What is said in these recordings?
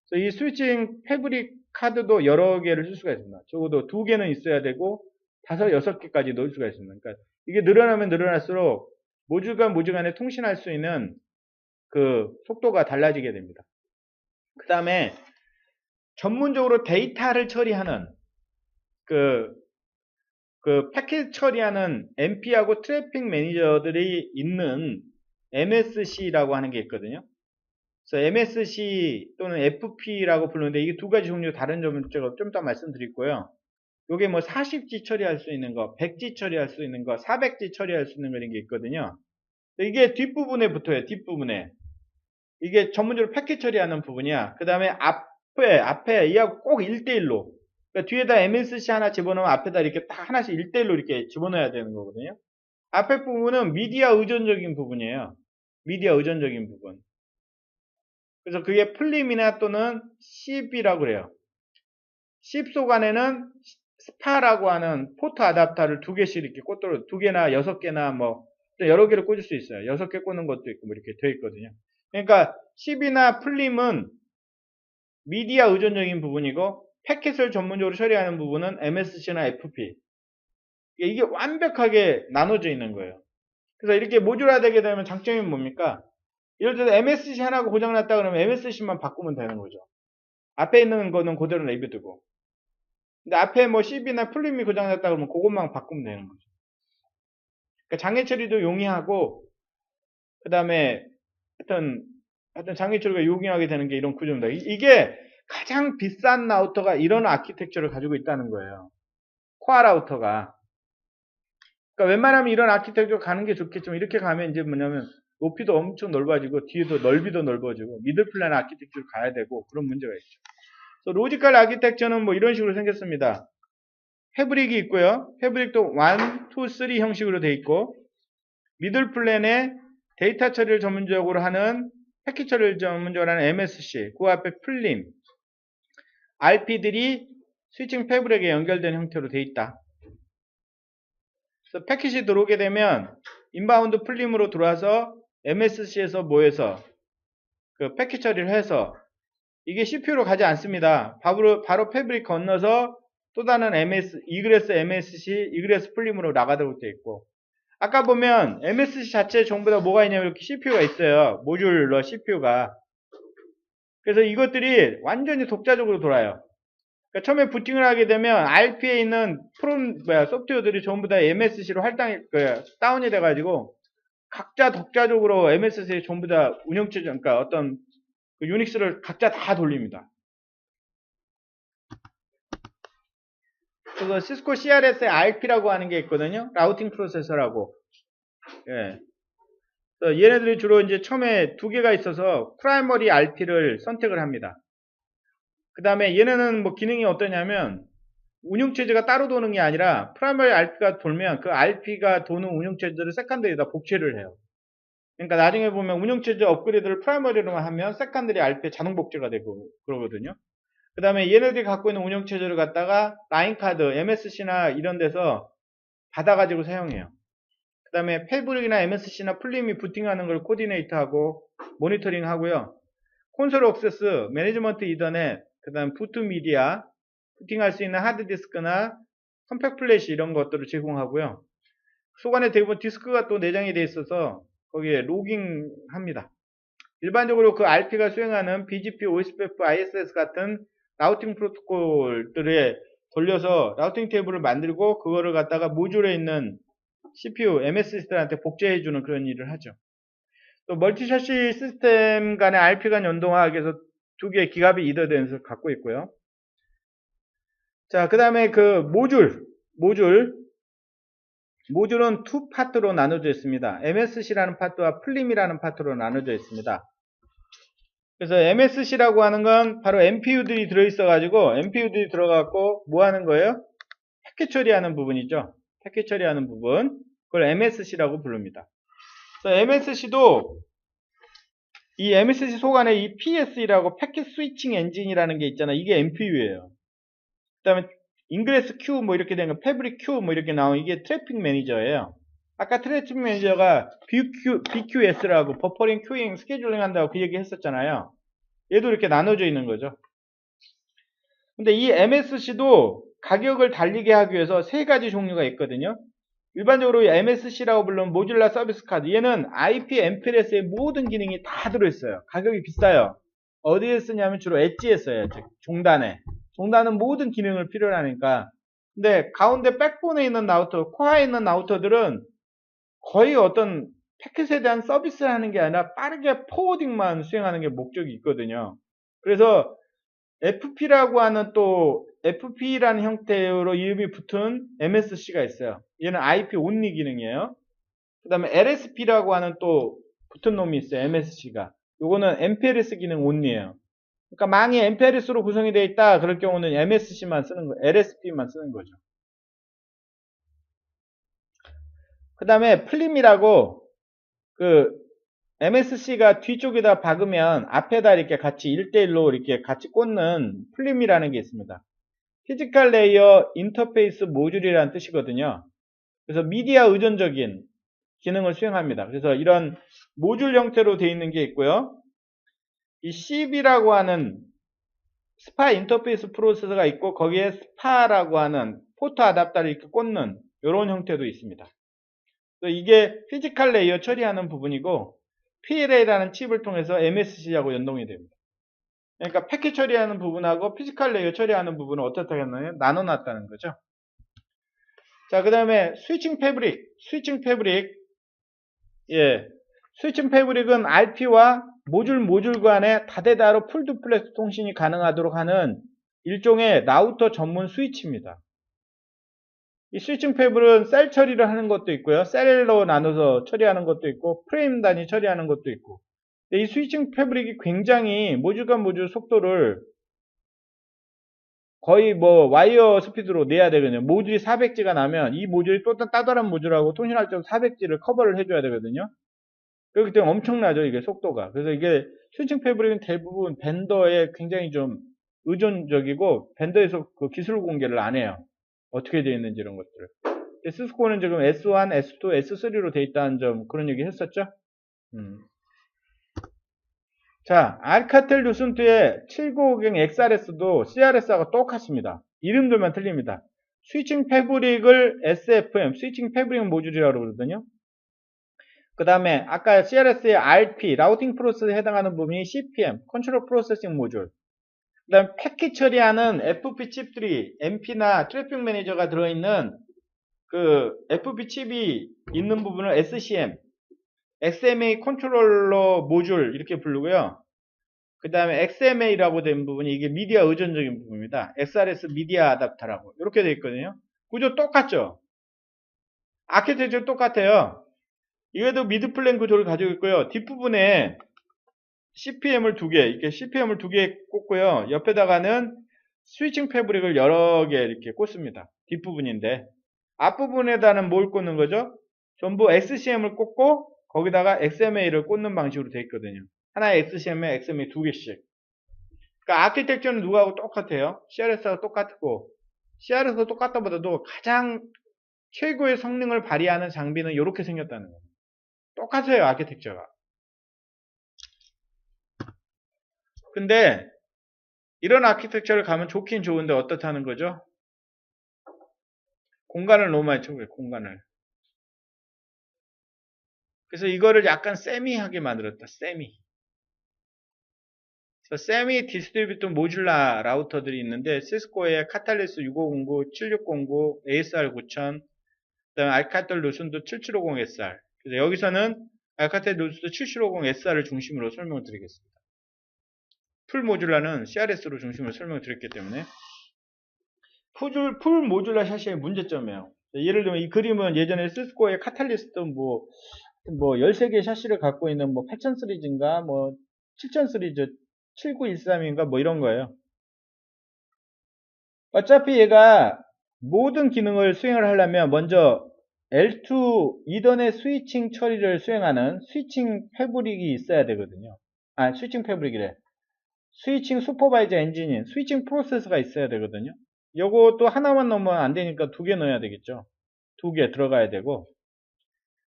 그래서 이 스위칭 패브릭 카드도 여러 개를 쓸 수가 있습니다. 적어도 2개는 있어야 되고 5, 6개까지 넣을 수가 있습니다. 그러니까 이게 늘어나면 늘어날수록 모듈과 모듈 간에 통신할 수 있는 그 속도가 달라지게 됩니다. 그 다음에 전문적으로 데이터를 처리하는 그 패킷 처리하는 MP하고 트래픽 매니저들이 있는 MSC라고 하는 게 있거든요. 그래서 MSC 또는 FP라고 부르는데 이게 두 가지 종류 다른 점은 제가 좀 더 말씀드릴 거예요. 요게 뭐 40G 처리할 수 있는 거, 100G 처리할 수 있는 거, 400G 처리할 수 있는 거 이런 게 있거든요. 이게 뒷부분에 붙어요. 뒷부분에. 이게 전문적으로 패킷 처리하는 부분이야. 그 다음에 앞에 이하고 꼭 1대1로. 그러니까 뒤에다 MSC 하나 집어넣으면 앞에다 이렇게 딱 하나씩 1대1로 이렇게 집어넣어야 되는 거거든요. 앞에 부분은 미디어 의존적인 부분이에요. 미디어 의존적인 부분. 그래서 그게 플림이나 또는 CB라고 그래요. 씹속 안에는 스파라고 하는 포트 아답터를 2개씩 이렇게 꽂도록 2개나 6개나 뭐 여러 개를 꽂을 수 있어요. 6개 꽂는 것도 있고 뭐 이렇게 되어 있거든요. 그러니까 CB나 플림은 미디어 의존적인 부분이고 패킷을 전문적으로 처리하는 부분은 MSC나 FP. 이게 완벽하게 나눠져 있는 거예요. 그래서 이렇게 모듈화되게 되면 장점이 뭡니까? 예를 들어서 MSC 하나가 고장났다 그러면 MSC만 바꾸면 되는 거죠. 앞에 있는 거는 그대로 내비두고. 근데 앞에 뭐 CB나 플림이 고장났다 그러면 그것만 바꾸면 되는 거죠. 그러니까 장애 처리도 용이하고, 그 다음에 하여튼 장애 처리가 용이하게 되는 게 이런 구조입니다. 이게 가장 비싼 라우터가 이런 아키텍처를 가지고 있다는 거예요. 코어 라우터가. 그러니까 웬만하면 이런 아키텍처로 가는 게 좋겠지만 이렇게 가면 이제 뭐냐면 높이도 엄청 넓어지고 뒤에도 넓이도 넓어지고 미들 플랜 아키텍처로 가야 되고 그런 문제가 있죠. 그래서 로지컬 아키텍처는 뭐 이런 식으로 생겼습니다. 패브릭이 있고요. 패브릭도 1, 2, 3 형식으로 되어 있고 미들 플랜에 데이터 처리를 전문적으로 하는 패킷 처리를 전문적으로 하는 MSC 그 앞에 플림 RP들이 스위칭 패브릭에 연결된 형태로 되어 있다. 그래서 패킷이 들어오게 되면 인바운드 플림으로 들어와서 MSC에서 모여서 그 패킷 처리를 해서 이게 CPU로 가지 않습니다. 바로 패브릭 건너서 또 다른 이그레스 MSC, 이그레스 플림으로 나가도록 되어 있고 아까 보면 MSC 자체에 전부 다 뭐가 있냐면 이렇게 CPU가 있어요. 모듈러 CPU가. 그래서 이것들이 완전히 독자적으로 돌아요. 그러니까 처음에 부팅을 하게 되면 RP에 있는 소프트웨어들이 전부 다 MSC로 다운이 돼가지고 각자 독자적으로 MSC에 전부 다 운영체제, 그러니까 어떤 그 유닉스를 각자 다 돌립니다. 그래서 시스코 CRS의 RP라고 하는 게 있거든요. 라우팅 프로세서라고. 예. 얘네들이 주로 이제 처음에 2개가 있어서 프라이머리 RP를 선택을 합니다. 그 다음에 얘네는 뭐 기능이 어떠냐면 운영체제가 따로 도는 게 아니라 프라이머리 RP가 돌면 그 RP가 도는 운영체제를 세컨더리에다 복제를 해요. 그러니까 나중에 보면 운영체제 업그레이드를 프라이머리로만 하면 세컨더리 RP에 자동 복제가 되고 그러거든요. 그 다음에 얘네들이 갖고 있는 운영체제를 갖다가 라인카드, MSC나 이런 데서 받아가지고 사용해요. 그 다음에 패브릭이나 MSC나 플림이 부팅하는 걸 코디네이트하고 모니터링 하고요. 콘솔 액세스, 매니지먼트 이더넷, 그 다음 부트 미디어, 부팅할 수 있는 하드디스크나 컴팩 플래시 이런 것들을 제공하고요. 속 안에 대부분 디스크가 또 내장이 되어 있어서 거기에 로깅 합니다. 일반적으로 그 RP가 수행하는 BGP, OSPF, ISS 같은 라우팅 프로토콜들에 돌려서 라우팅 테이블을 만들고 그거를 갖다가 모듈에 있는 CPU, MSC들한테 복제해주는 그런 일을 하죠. 또 멀티 셔시 시스템 간의 RP 간 연동하기 위해서 2개의 기가빗 이더 덴스를 갖고 있고요. 자, 그 다음에 그 모듈은 2파트로 나눠져 있습니다. MSC라는 파트와 플림이라는 파트로 나눠져 있습니다. 그래서 MSC라고 하는 건 바로 MPU들이 들어있어가지고 MPU들이 들어가고 뭐 하는 거예요? 패킷 처리하는 부분이죠. 패킷 처리하는 부분. 그걸 MSC라고 부릅니다. 그래서 MSC도 이 MSC 속 안에 이 PSE라고 패킷 스위칭 엔진이라는 게 있잖아요. 이게 MPU예요. 그 다음에 인그레스 큐 뭐 이렇게 된 거, 패브릭 큐 뭐 이렇게 나온 이게 트래픽 매니저예요. 아까 트래픽 매니저가 BQS라고 버퍼링, 큐잉, 스케줄링 한다고 그 얘기 했었잖아요. 얘도 이렇게 나눠져 있는 거죠. 근데 이 MSC도 가격을 달리게 하기 위해서 세 가지 종류가 있거든요. 일반적으로 MSC라고 부르는 모듈라 서비스 카드, 얘는 IP MPLS의 모든 기능이 다 들어있어요. 가격이 비싸요. 어디에 쓰냐면 주로 엣지에 써요. 즉 종단은 모든 기능을 필요로 하니까. 근데 가운데 백본에 있는 라우터, 코어에 있는 라우터들은 거의 어떤 패킷에 대한 서비스를 하는 게 아니라 빠르게 포워딩만 수행하는 게 목적이 있거든요. 그래서 FP라고 하는 또 FP라는 형태로 이름이 붙은 MSC가 있어요. 얘는 IP 온리 기능이에요. 그 다음에 LSP라고 하는 또 붙은 놈이 있어요. MSC가. 요거는 MPLS 기능 온리예요. 그러니까 망이 MPLS로 구성이 되어 있다. 그럴 경우는 MSC만 쓰는 거, LSP만 쓰는 거죠. 그 다음에 플림이라고 그 MSC가 뒤쪽에다 박으면 앞에다 이렇게 같이 1대1로 이렇게 같이 꽂는 플림이라는 게 있습니다. 피지컬 레이어 인터페이스 모듈이라는 뜻이거든요. 그래서 미디어 의존적인 기능을 수행합니다. 그래서 이런 모듈 형태로 되어 있는 게 있고요. 이 CB라고 하는 스파 인터페이스 프로세서가 있고 거기에 스파라고 하는 포트 아답터를 이렇게 꽂는 이런 형태도 있습니다. 그래서 이게 피지컬 레이어 처리하는 부분이고 PLA라는 칩을 통해서 MSC하고 연동이 됩니다. 그러니까 패킷 처리하는 부분하고 피지컬 레이어 처리하는 부분을 어떻게 하냐면 나눠놨다는 거죠. 자, 그 다음에 스위칭 패브릭. 예. 스위칭 패브릭은 RP와 모듈 간의 다대다로 풀두플렉스 통신이 가능하도록 하는 일종의 라우터 전문 스위치입니다. 이 스위칭 패브릭은 셀 처리를 하는 것도 있고요. 셀로 나눠서 처리하는 것도 있고, 프레임 단위 처리하는 것도 있고. 이 스위칭 패브릭이 굉장히 모듈 간 모듈 속도를 거의 뭐 와이어 스피드로 내야 되거든요. 모듈이 400G가 나면 이 모듈이 또 다른 모듈하고 통신할 때 400G를 커버를 해줘야 되거든요. 그렇기 때문에 엄청나죠, 이게 속도가. 그래서 이게 스위칭 패브릭은 대부분 벤더에 굉장히 좀 의존적이고 벤더에서 그 기술 공개를 안 해요. 어떻게 되어 있는지 이런 것들을. 시스코는 지금 S1, S2, S3로 되어 있다는 점 그런 얘기 했었죠. 자, 알카텔 루슨트의 790 XRS도 CRS하고 똑같습니다. 이름들만 틀립니다. 스위칭 패브릭을 SFM, 스위칭 패브릭 모듈이라고 그러거든요. 그 다음에 아까 CRS의 RP, 라우팅 프로세스에 해당하는 부분이 CPM, 컨트롤 프로세싱 모듈. 그 다음에 패킷 처리하는 FP 칩들이 MP나 트래픽 매니저가 들어있는 그 FP 칩이 있는 부분을 SCM, XMA 컨트롤러 모듈 이렇게 부르고요. 그 다음에 XMA라고 된 부분이 이게 미디어 의존적인 부분입니다. XRS 미디어 아답터라고 이렇게 되어 있거든요. 구조 똑같죠? 아키텍처 똑같아요. 이것도 미드플랜 구조를 가지고 있고요. 뒷부분에 CPM을 두 개, 이렇게 CPM을 두 개 꽂고요. 옆에다가는 스위칭 패브릭을 여러 개 이렇게 꽂습니다. 뒷부분인데 앞부분에다는 뭘 꽂는 거죠? 전부 SCM을 꽂고 거기다가 XMA를 꽂는 방식으로 되어 있거든요. 하나의 SCM에 XMA 두 개씩. 그러니까 아키텍처는 누구하고 똑같아요. CRS하고 똑같고 CRS하고 똑같다보다도 가장 최고의 성능을 발휘하는 장비는 이렇게 생겼다는 거예요. 똑같아요, 아키텍처가. 근데 이런 아키텍처를 가면 좋긴 좋은데 어떻다는 거죠? 공간을 너무 많이 채우고요, 공간을. 그래서 이거를 약간 세미하게 만들었다, 세미. 세미 디스트리뷰트 모듈라 라우터들이 있는데 시스코의 카탈리스 6509, 7609, ASR 9000, 그다음에 알카텔 루슨도 7750SR. 그래서 여기서는 알카텔 루슨도 7750SR을 중심으로 설명을 드리겠습니다. 풀 모듈라는 CRS로 중심으로 설명을 드렸기 때문에 풀 모듈라 샤시의 문제점이에요. 예를 들면 이 그림은 예전에 시스코의 카탈리스트 뭐 13개의 샤시를 갖고 있는 뭐 8000 시리즈인가 뭐 7000 시리즈 7913인가 뭐 이런 거예요. 어차피 얘가 모든 기능을 수행을 하려면 먼저 L2 이더넷 스위칭 처리를 수행하는 스위칭 패브릭이 있어야 되거든요. 아, 스위칭 패브릭이래. 스위칭 슈퍼바이저 엔진인 스위칭 프로세서가 있어야 되거든요. 요것도 하나만 넣으면 안 되니까 두 개 넣어야 되겠죠. 두 개 들어가야 되고.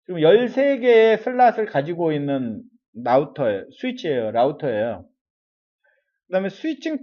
지금 13개의 슬롯을 가지고 있는 라우터예요. 스위치예요. 라우터예요. 그 다음에 스위칭